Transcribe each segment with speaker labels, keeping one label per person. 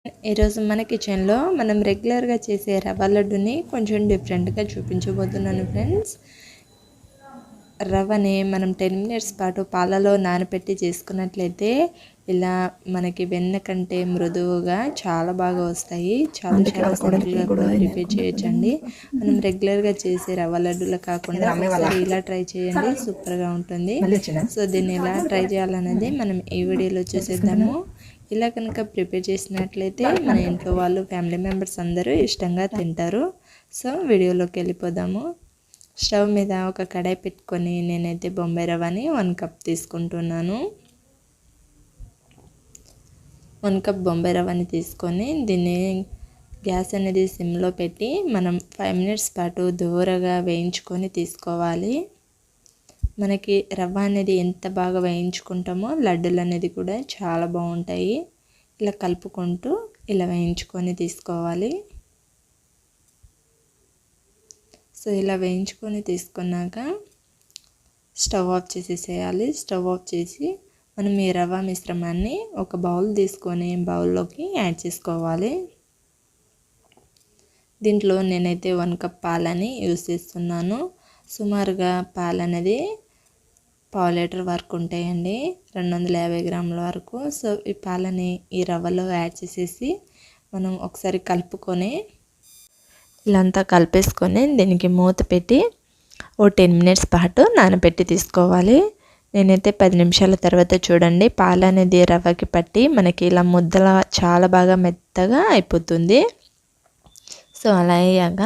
Speaker 1: ఈరోజు మన కిచెన్లో మనం రెగ్యులర్గా చేసే రవ్వ లడ్డుని కొంచెం డిఫరెంట్గా చూపించబోతున్నాను ఫ్రెండ్స్. రవ్వని మనం 10 మినిట్స్ పాటు పాలలో నానబెట్టి చేసుకున్నట్లయితే ఇలా మనకి వెన్న కంటే మృదువుగా చాలా బాగా వస్తాయి. చాలా సింపుల్గా కూడా ప్రిపేర్ చేయొచ్చండి. మనం రెగ్యులర్గా చేసే రవ్వ లడ్డులు కాకుండా ఒకసారి ఇలా ట్రై చేయండి, సూపర్గా ఉంటుంది. సో దీన్ని ఎలా ట్రై చేయాలనేది మనం ఈ వీడియోలో చూసేద్దాము. ఇలా కనుక ప్రిపేర్ చేసినట్లయితే మన ఇంట్లో వాళ్ళు ఫ్యామిలీ మెంబర్స్ అందరూ ఇష్టంగా తింటారు. సో వీడియోలోకి వెళ్ళిపోదాము. స్టవ్ మీద ఒక కడాయి పెట్టుకొని నేనైతే బొంబాయి రవ్వని 1 కప్ తీసుకుంటున్నాను. 1 కప్ బొంబాయి రవ్వని తీసుకొని దీన్ని గ్యాస్ అనేది సిమ్లో పెట్టి మనం 5 మినిట్స్ పాటు దూరగా వేయించుకొని తీసుకోవాలి. మనకి రవ్వ అనేది ఎంత బాగా వేయించుకుంటామో లడ్డూలు అనేది కూడా చాలా బాగుంటాయి. ఇలా కలుపుకుంటూ ఇలా వేయించుకొని తీసుకోవాలి. సో ఇలా వేయించుకొని తీసుకున్నాక స్టవ్ ఆఫ్ చేసేసేయాలి. స్టవ్ ఆఫ్ చేసి మనం ఈ రవ్వ మిశ్రమాన్ని ఒక బౌల్ తీసుకొని బౌల్లోకి యాడ్ చేసుకోవాలి. దీంట్లో నేనైతే 1 కప్ పాలని యూస్ చేస్తున్నాను. సుమారుగా పాలు అనేది 1/2 లీటర్ వరకు ఉంటాయండి, 250 గ్రాముల వరకు. సో ఈ పాలని ఈ రవ్వలో యాడ్ చేసేసి మనం ఒకసారి కలుపుకొని ఇలా అంతా కలిపేసుకొని దీనికి మూత పెట్టి 10 మినిట్స్ పాటు నానబెట్టి తీసుకోవాలి. నేనైతే 10 నిమిషాల తర్వాత చూడండి పాలు అనేది రవ్వకి పట్టి మనకి ఇలా ముద్దలా చాలా బాగా మెత్తగా అయిపోతుంది. సో అలా అయ్యాక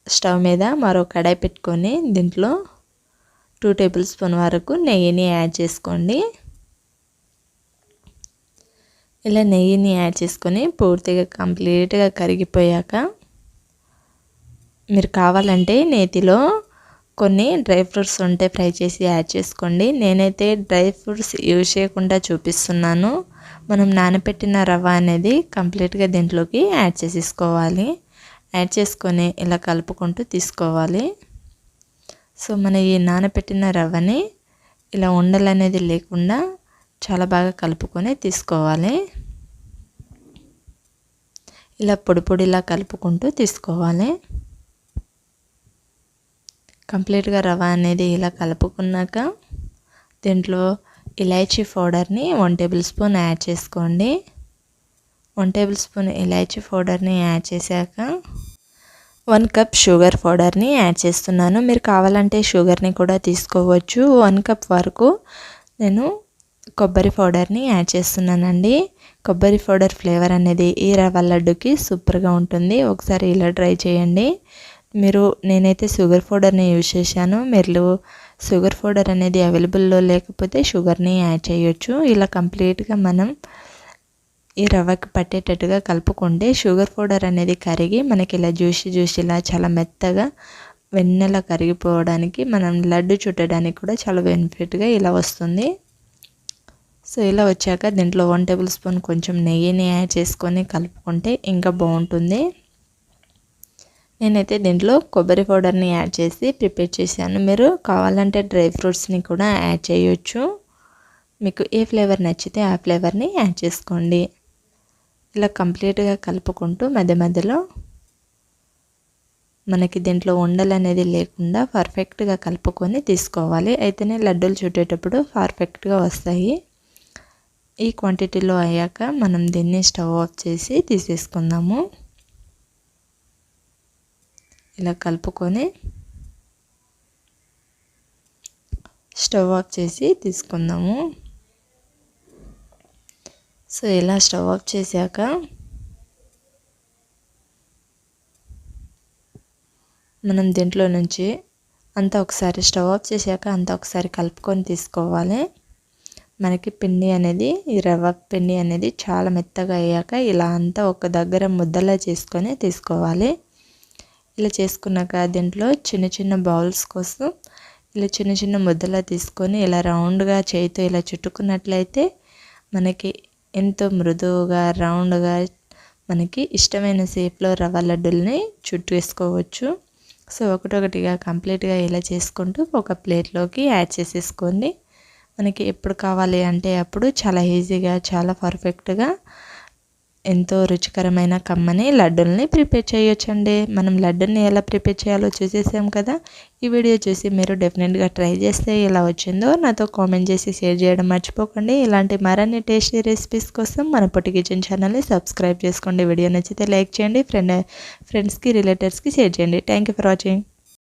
Speaker 1: స్టవ్ మీద మరో కడాయి పెట్టుకొని దీంట్లో 2 టేబుల్ స్పూన్ వరకు నెయ్యిని యాడ్ చేసుకోండి. ఇలా నెయ్యిని యాడ్ చేసుకొని పూర్తిగా కంప్లీట్గా కరిగిపోయాక మీరు కావాలంటే నేతిలో కొన్ని డ్రై ఫ్రూట్స్ ఉంటే ఫ్రై చేసి యాడ్ చేసుకోండి. నేనైతే డ్రై ఫ్రూట్స్ యూజ్ చేయకుండా చూపిస్తున్నాను. మనం నానబెట్టిన రవ్వ అనేది కంప్లీట్గా దీంట్లోకి యాడ్ చేసేసుకోవాలి. యాడ్ చేసుకొని ఇలా కలుపుకుంటూ తీసుకోవాలి. సో మన ఈ నానబెట్టిన రవ్వని ఇలా ఉండలు అనేది లేకుండా చాలా బాగా కలుపుకొని తీసుకోవాలి. ఇలా పొడి పొడిలా కలుపుకుంటూ తీసుకోవాలి. కంప్లీట్గా రవ్వ అనేది ఇలా కలుపుకున్నాక దీంట్లో ఇలాచీ పౌడర్ని 1 టేబుల్ స్పూన్ యాడ్ చేసుకోండి. 1 టేబుల్ స్పూన్ ఇలాచీ పౌడర్ని యాడ్ చేశాక 1 కప్ షుగర్ పౌడర్ని యాడ్ చేస్తున్నాను. మీరు కావాలంటే షుగర్ని కూడా తీసుకోవచ్చు. 1 కప్ వరకు నేను కొబ్బరి పౌడర్ని యాడ్ చేస్తున్నానండి. కొబ్బరి పౌడర్ ఫ్లేవర్ అనేది ఈ రవ్వ లడ్డుకి సూపర్గా ఉంటుంది. ఒకసారి ఇలా ట్రై చేయండి. నేనైతే షుగర్ పౌడర్ని యూజ్ చేశాను. మీరు షుగర్ పౌడర్ అనేది అవైలబుల్లో లేకపోతే షుగర్ని యాడ్ చేయొచ్చు. ఇలా కంప్లీట్గా మనం ఈ రవ్వకి పట్టేటట్టుగా కలుపుకుంటే షుగర్ పౌడర్ అనేది కరిగి మనకి ఇలా జ్యూసీలా చాలా మెత్తగా వెన్నెలా కరిగిపోవడానికి మనం లడ్డు చుట్టడానికి కూడా చాలా బెనిఫిట్గా ఇలా వస్తుంది. సో ఇలా వచ్చాక దీంట్లో 1 టేబుల్ స్పూన్ కొంచెం నెయ్యిని యాడ్ చేసుకొని కలుపుకుంటే ఇంకా బాగుంటుంది. నేనైతే దీంట్లో కొబ్బరి పౌడర్ని యాడ్ చేసి ప్రిపేర్ చేశాను. మీరు కావాలంటే డ్రై ఫ్రూట్స్ని కూడా యాడ్ చేయొచ్చు. మీకు ఏ ఫ్లేవర్ నచ్చితే ఆ ఫ్లేవర్ని యాడ్ చేసుకోండి. ఇలా కంప్లీట్గా కలుపుకుంటూ మధ్య మధ్యలో మనకి దీంట్లో ఉండలు అనేది లేకుండా పర్ఫెక్ట్గా కలుపుకొని తీసుకోవాలి. అయితేనే లడ్డూలు చుట్టేటప్పుడు పర్ఫెక్ట్గా వస్తాయి. ఈ క్వాంటిటీలో అయ్యాక మనం దీన్ని స్టవ్ ఆఫ్ చేసి తీసేసుకుందాము. ఇలా కలుపుకొని స్టవ్ ఆఫ్ చేసి తీసుకుందాము. సో ఇలా స్టవ్ ఆఫ్ చేశాక మనం దీంట్లో నుంచి అంతా ఒకసారి స్టవ్ ఆఫ్ చేశాక అంతా ఒకసారి కలుపుకొని తీసుకోవాలి. మనకి పిండి అనేది ఈ రవ్వ పిండి అనేది చాలా మెత్తగా అయ్యాక ఇలా అంతా ఒక దగ్గర ముద్దలా చేసుకొని తీసుకోవాలి. ఇలా చేసుకున్నాక దీంట్లో చిన్న చిన్న బౌల్స్ కోసం ఇలా చిన్న చిన్న ముద్దలా తీసుకొని ఇలా రౌండ్గా చేయితో ఇలా చుట్టుకున్నట్లయితే మనకి ఎంతో మృదువుగా రౌండ్గా మనకి ఇష్టమైన షేప్లో రవ్వ లడ్డూల్ని చుట్టేసుకోవచ్చు. సో ఒకటొకటిగా కంప్లీట్గా ఇలా చేసుకుంటూ ఒక ప్లేట్లోకి యాడ్ చేసేసుకోండి. మనకి ఎప్పుడు కావాలి అంటే అప్పుడు చాలా ఈజీగా చాలా పర్ఫెక్ట్గా ఎంతో రుచికరమైన కమ్మని లడ్డూల్ని ప్రిపేర్ చేయొచ్చండి. మనం లడ్డూని ఎలా ప్రిపేర్ చేయాలో చూసేసాం కదా. ఈ వీడియో చూసి మీరు డెఫినెట్గా ట్రై చేస్తే ఎలా వచ్చిందో నాతో కామెంట్ చేసి షేర్ చేయడం మర్చిపోకండి. ఇలాంటి మరిన్ని టేస్టీ రెసిపీస్ కోసం మన పొట్టి కిచెన్ ఛానల్ని సబ్స్క్రైబ్ చేసుకోండి. వీడియో నచ్చితే లైక్ చేయండి, ఫ్రెండ్స్కి రిలేటివ్స్కి షేర్ చేయండి. Thank you for watching.